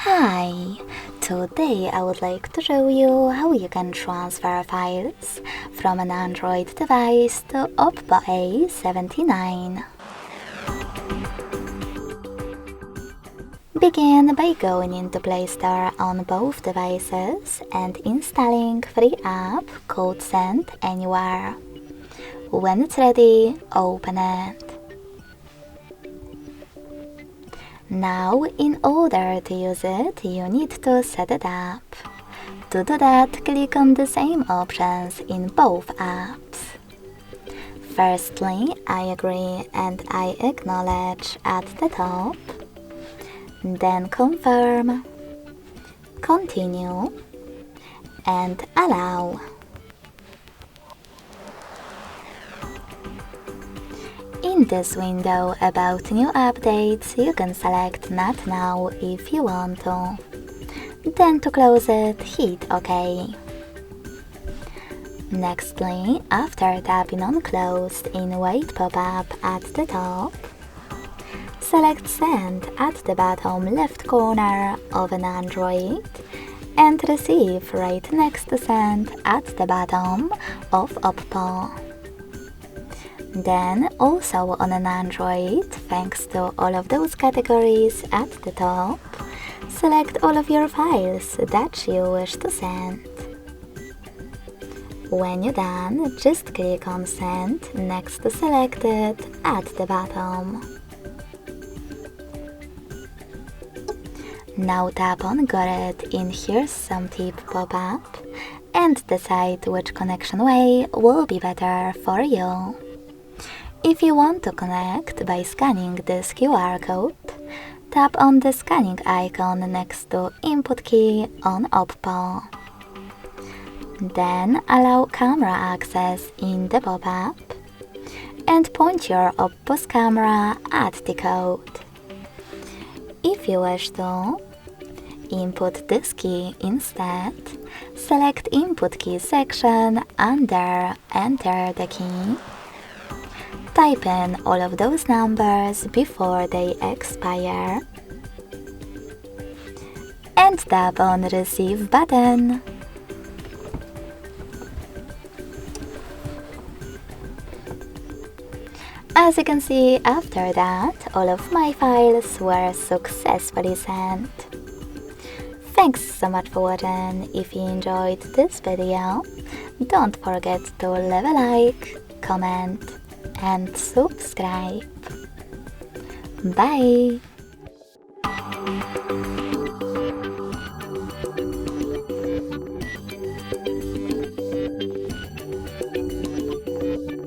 Hi! Today I would like to show you how you can transfer files from an Android device to OPPO A79. Begin by going into Play Store on both devices and installing free app called Send Anywhere. When it's ready, open it. Now, in order to use it, you need to set it up. To do that, click on the same options in both apps. Firstly, I agree and I acknowledge at the top. Then confirm, continue, and allow. In this window about new updates, you can select Not Now if you want to. Then to close it, hit OK. Nextly, after tapping on Closed in Wait pop-up at the top, select Send at the bottom left corner of an Android and Receive right next to Send at the bottom of OPPO. Then, also on an Android, thanks to all of those categories at the top, select all of your files that you wish to send. When you're done, just click on Send next to Selected at the bottom. Now tap on Got it in Here's Some Tip pop-up and decide which connection way will be better for you. If you want to connect by scanning this QR code, tap on the scanning icon next to Input key on OPPO. Then allow camera access in the pop-up and point your OPPO's camera at the code. If you wish to input this key instead, select Input key section under Enter the key. Type in all of those numbers before they expire and tap on Receive button. As you can see, after that, all of my files were successfully sent. Thanks so much for watching. If you enjoyed this video, don't forget to leave a like, comment, and subscribe. Bye!